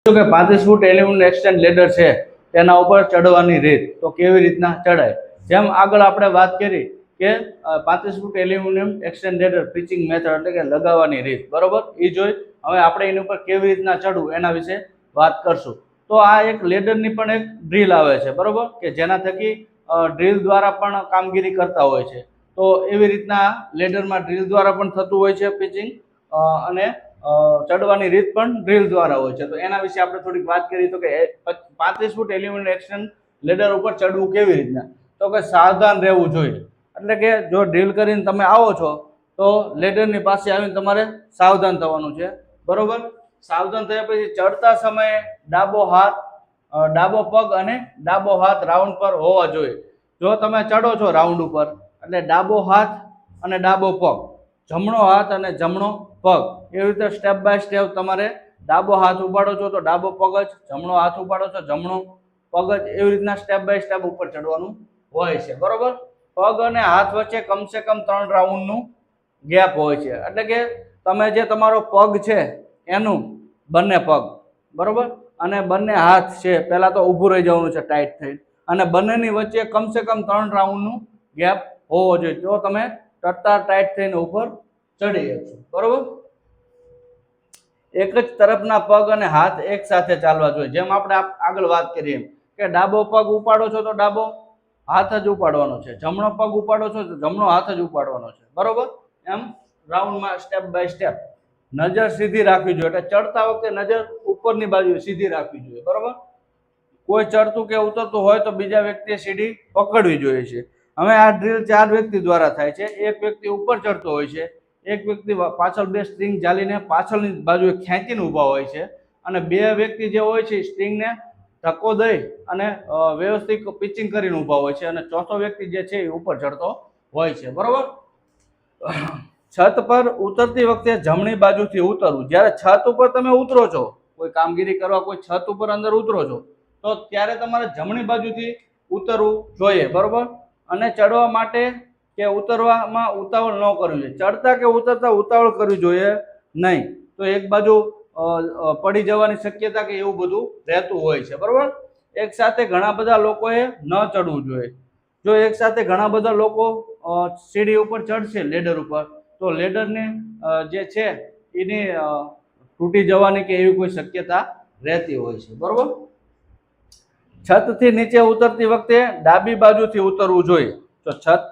કે 35 foot aluminium extend ladder છે તેના ઉપર ચડવાની રીત તો કેવી રીતના ચડાય। જેમ આગળ આપણે વાત કરી કે 35 foot aluminium extend ladder pitching method એટલે કે લગાવવાની રીત, બરોબર, એ જોઈ હવે આપણે એની ઉપર કેવી રીતના ચડવું એના વિશે વાત કરશું। તો આ એક લેડરની પણ એક ડ્રીલ આવે છે, બરોબર, કે જેના થકી ડ્રીલ દ્વારા પણ કામગીરી કરતા હોય છે। તો એવી રીતના લેડરમાં ડ્રીલ દ્વારા પણ થતું હોય છે પિચિંગ, અને ચડવાની રીત પણ ડ્રીલ દ્વારા હોય છે। તો એના વિશે આપણે થોડીક વાત કરીએ તો કે 35 ફૂટ એલ્યુમિનિયમ એક્સટેન્ડ લેડર ઉપર ચડવું કેવી રીતના, તો કે સાવધાન રહેવું જોઈએ। એટલે કે જો ડ્રીલ કરીને તમે આવો છો તો લેડરની પાસે આવીને તમારે સાવધાન થવાનું છે, બરોબર। સાવધાન થયા પછી ચડતા સમયે ડાબો હાથ, ડાબો પગ અને ડાબો હાથ રાઉન્ડ પર હોવા જોઈએ। જો તમે ચડો છો રાઉન્ડ ઉપર એટલે ડાબો હાથ અને ડાબો પગ, જમણો હાથ અને જમણો પગ, એવી રીતે સ્ટેપ બાય સ્ટેપ તમારે ડાબો હાથ ઉપાડો છો તો ડાબો પગ જ, જમણો હાથ ઉપાડો છો જમણો પગ જ, એવી રીતના સ્ટેપ બાય સ્ટેપ ઉપર ચડવાનું હોય છે, બરોબર। પગ અને હાથ વચ્ચે કમસે કમ 3 રાઉન્ડનું ગેપ હોય છે। એટલે કે તમે જે તમારો પગ છે એનું બંને પગ, બરોબર, અને બંને હાથ છે પહેલા તો ઊભું રહી જવાનું છે ટાઈટ થઈ, અને બંનેની વચ્ચે કમસે કમ 3 રાઉન્ડનું ગેપ હોવો જોઈએ, તો તમે તરતા ટાઈટ થઈને ઉપર ચડી શકશો, બરોબર। એક જ તરફના પગ અને હાથ એક સાથે ચાલવા જોઈએ। જેમ આપણે આગળ વાત કરીએ કે ડાબો પગ ઉપાડો છો તો ડાબો હાથ જ ઉપાડવાનો છે, જમણો પગ ઉપાડો છો તો જમણો હાથ જ ઉપાડવાનો છે, બરોબર। એમ રાઉન્ડમાં સ્ટેપ બાય સ્ટેપ નજર સીધી રાખવી જોઈએ, એટલે ચડતા વખતે નજર ઉપરની બાજુ સીધી રાખવી જોઈએ, બરોબર। કોઈ ચડતું કે ઉતરતું હોય તો બીજા વ્યક્તિએ સીડી પકડવી જોઈએ છે। હવે આ ડ્રીલ 4 વ્યક્તિ દ્વારા થાય છે। એક વ્યક્તિ ઉપર ચડતો હોય છે, એક વ્યક્તિ પાછળ 2 સ્ટ્રિંગ ઝાલીને પાછળની બાજુએ ખેંચીને ઊભા હોય છે, અને 2 વ્યક્તિ જે હોય છે સ્ટ્રિંગને ધક્કો દઈ અને વ્યવસ્થિત પિચિંગ કરીને ઊભા હોય છે, અને ચોથો વ્યક્તિ જે છે એ ઉપર ચડતો હોય છે, બરોબર। છત પર ઉતરતી વખતે જમણી બાજુથી ઉતરવું। જ્યારે છત ઉપર તમે ઉતરો છો, કોઈ કામગીરી કરવા કોઈ છત ઉપર અંદર ઉતરો છો તો ત્યારે તમારે જમણી બાજુથી ઉતરવું જોઈએ, બરોબર। અને ચડવા માટે કે ઉતરવામાં ઉતાવળ ન કરવી જોઈએ। ચડતા કે ઉતરતા ઉતાવળ કરવી જોઈએ નહીં, તો એક બાજુ પડી જવાની શક્યતા કે એવું બધું રહેતું હોય છે, બરોબર। એક સાથે ઘણા બધા લોકોએ ન ચડવું જોઈએ। જો એક સાથે ઘણા બધા લોકો સીડી ઉપર ચડશે લેડર ઉપર તો લેડરને જે છે એની તૂટી જવાની કે એવી કોઈ શક્યતા રહેતી હોય છે, બરોબર। છતથી નીચે ઉતરતી વખતે ડાબી બાજુથી ઉતરવું જોઈએ। તો છત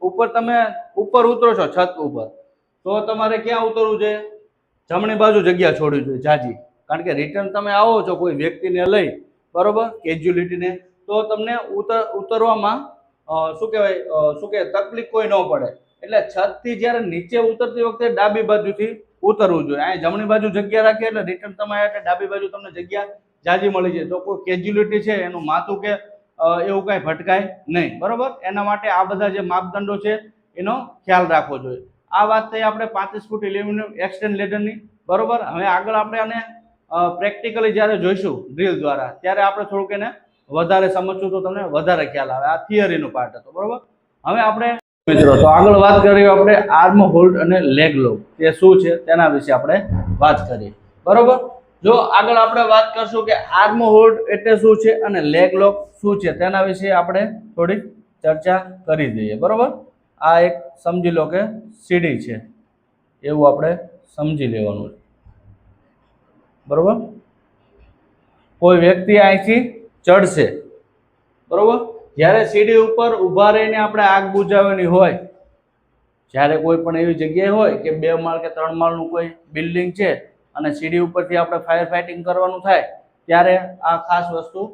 ઉપર તમે ઉપર ઉતરો છો છત ઉપર તો તમારે ક્યાં ઉતરવું જોઈએ? જમણી બાજુ જગ્યા છોડવી જોઈએ જાજી, કારણ કે રિટર્ન તમે આવો છો કોઈ વ્યક્તિને લઈ, બરોબર, કેજ્યુઅલિટીને, તો તમને ઉતરવામાં શું કહેવાય તકલીફ કોઈ ન પડે। એટલે છતથી જ્યારે નીચે ઉતરતી વખતે ડાબી બાજુથી ઉતરવું જોઈએ। અહીં જમણી બાજુ જગ્યા રાખીએ એટલે રિટર્ન તમે એટલે ડાબી બાજુ તમને જગ્યા જાજી મળી જાય, તો કોઈ કેજ્યુઅલિટી છે એનું માથું કે એવું કાંઈ ભટકાય નહીં, બરોબર। એના માટે આ બધા જે માપદંડો છે એનો ખ્યાલ રાખવો જોઈએ। આ વાત થઈ આપણે 35 ફૂટ એલ્યુમિનિયમ એક્સટેન્ડ લેડરની, બરોબર। હવે આગળ આપણે આને પ્રેક્ટિકલી જ્યારે જોઈશું ડ્રીલ દ્વારા ત્યારે આપણે થોડુંક એને વધારે સમજશું તો તમને વધારે ખ્યાલ આવે। આ થિયરીનો પાર્ટ હતો, બરોબર। હવે આપણે મિત્રો તો આગળ વાત કરીએ આપણે આર્મ હોલ્ડ અને લેગ લોક એ શું છે તેના વિશે આપણે વાત કરીએ, બરોબર। જો આગળ આપણે વાત કરશું કે આર્મ હોલ્ડ એટલે શું છે અને લેગ લોક શું છે તેના વિશે આપણે થોડીક ચર્ચા કરી દઈએ, બરોબર। આ એક સમજી લો કે સીડી છે એવું આપણે સમજી લેવાનું છે, બરોબર। કોઈ વ્યક્તિ અહીંથી ચડશે, બરોબર, જ્યારે સીડી ઉપર ઊભા રહીને આપણે આગ બુઝાવવાની હોય, જ્યારે કોઈ પણ એવી જગ્યાએ હોય કે 2 માળ કે 3 માળનું કોઈ બિલ્ડિંગ છે અને સીડી ઉપરથી આપણે ફાયર ફાઇટિંગ કરવાનું થાય ત્યારે આ ખાસ વસ્તુ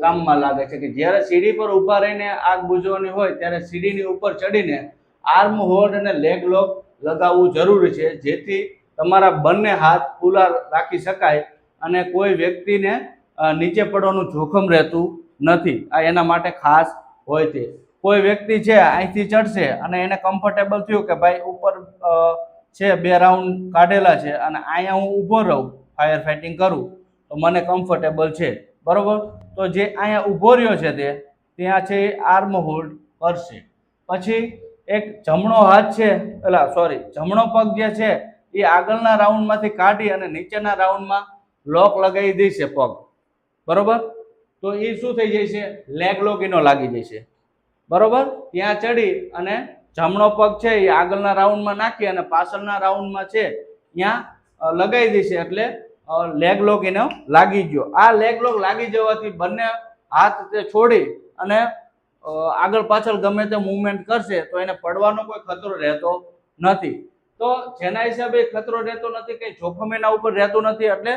કામમાં લાગે છે કે જ્યારે સીડી પર ઊભા રહીને આગ બુઝાવવાની હોય ત્યારે સીડીની ઉપર ચડીને આર્મ હોલ્ડ અને લેગ લોક લગાવવું જરૂરી છે, જેથી તમારા બંને હાથ ખુલ્લા રાખી શકાય અને કોઈ વ્યક્તિને નીચે પડવાનું જોખમ રહેતું નથી। આ એના માટે ખાસ હોય છે। કોઈ વ્યક્તિ છે અહીંથી ચડશે અને એને કમ્ફર્ટેબલ થયું કે ભાઈ ઉપર છે 2 રાઉન્ડ કાઢેલા છે અને અહીંયા હું ઊભો રહું ફાયર ફાઇટિંગ કરું તો મને કમ્ફર્ટેબલ છે, બરોબર, તો જે અહીંયા ઊભો રહ્યો છે ત્યાં છે આર્મ હોલ્ડ કરશે। પછી એક જમણો હાથ છે જમણો પગ જે છે એ આગળના રાઉન્ડમાંથી કાઢી અને નીચેના રાઉન્ડમાં લોક લગાવી દેશે પગ, બરોબર, તો એ શું થઈ જાય છે, લેગ લોક એનો લાગી જાય છે, બરોબર. ત્યાં ચડી અને જમણો પગ છે એ આગળના રાઉન્ડમાં નાખી અને પાછળના રાઉન્ડમાં છે ત્યાં લગાવી દેશે, એટલે લેગ લોક એનો લાગી ગયો. આ લેગ લોક લાગી જવાથી બંને હાથ તે છોડી અને આગળ પાછળ ગમે તે મૂવમેન્ટ કરશે તો એને પડવાનો કોઈ ખતરો રહેતો નથી. તો જેના હિસાબે ખતરો રહેતો નથી, કઈ જોખમ એના ઉપર રહેતું નથી, એટલે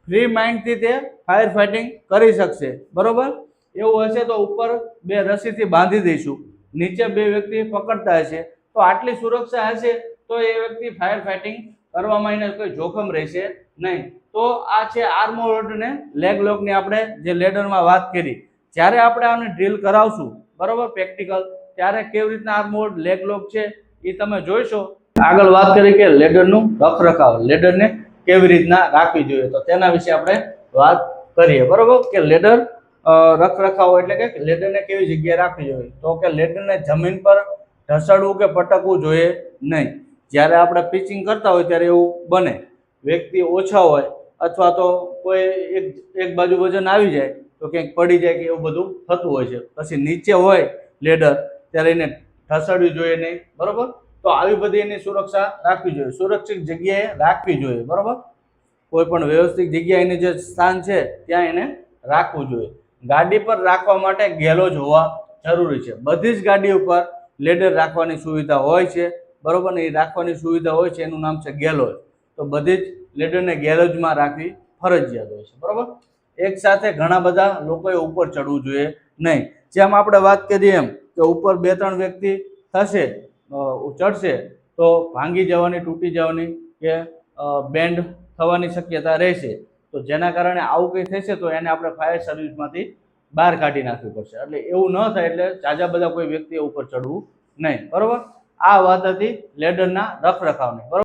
ફ્રી માઇન્ડથી તે ફાયર ફાઇટિંગ કરી શકશે, બરોબર. એવું હશે તો ઉપર બે રસીથી બાંધી દઈશું, નીચે બે વ્યક્તિ પકડતા હશે, તો આટલી સુરક્ષા હશે તો એ વ્યક્તિ ફાયર ફાઇટિંગ કરવામાં એને કોઈ જોખમ રહેશે નહીં. તો આ છે આર્મરોડ ને લેગ લોકની આપણે જે લેડરમાં વાત કરી. જ્યારે આપણે આને ડ્રીલ કરાવશું, બરોબર, પ્રેક્ટિકલ, ત્યારે કેવી રીતના આર્મરોડ લેગ લોક છે એ તમે જોઈશો. આગળ વાત કરી કે લેડરનું રખરખાવ, લેડરને કેવી રીતના રાખવી જોઈએ, તો તેના વિશે આપણે વાત કરીએ, બરોબર. કે લેડર રખરખાવ એટલે કે લેડરને કેવી જગ્યાએ રાખવી જોઈએ, તો કે લેડરને જમીન પર ઢસડવું કે પટકવું જોઈએ નહીં. જ્યારે આપણે પિચિંગ કરતા હોય ત્યારે એવું બને, વ્યક્તિ ઓછા હોય અથવા તો કોઈ એક બાજુ વજન આવી જાય તો ક્યાંક પડી જાય કે એવું બધું થતું હોય છે. પછી નીચે હોય લેડર ત્યારે એને ઢસડવી જોઈએ નહીં, બરોબર. તો આવી બધી એની સુરક્ષા રાખવી જોઈએ, સુરક્ષિત જગ્યાએ રાખવી જોઈએ, બરોબર. કોઈ પણ વ્યવસ્થિત જગ્યાએ એની જે સ્થાન છે ત્યાં એને રાખવું જોઈએ. ગાડી પર રાખવા માટે ગેલોજ હોવા જરૂરી છે. બધી જ ગાડી ઉપર લેડર રાખવાની સુવિધા હોય છે, બરોબર ને. એ રાખવાની સુવિધા હોય છે, એનું નામ છે ગેલોજ. તો બધી જ લેડરને ગેલોજમાં રાખવી ફરજિયાત હોય છે, બરોબર. એક સાથે ઘણા બધા લોકોએ ઉપર ચડવું જોઈએ નહીં. જેમ આપણે વાત કરીએ એમ કે ઉપર 2-3 વ્યક્તિ થશે, ચડશે તો ભાંગી જવાની, તૂટી જવાની કે બેન્ડ થવાની શક્યતા રહેશે. તો જેના કારણે આવું કંઈ થશે તો એને આપણે ફાયર સર્વિસમાંથી બહાર કાઢી નાખવી પડશે. એટલે એવું ન થાય એટલે જાજા બધા કોઈ વ્યક્તિએ ઉપર ચડવું નહીં, બરોબર. આ વાત હતી લેડરના રખરખાવની, બરોબર.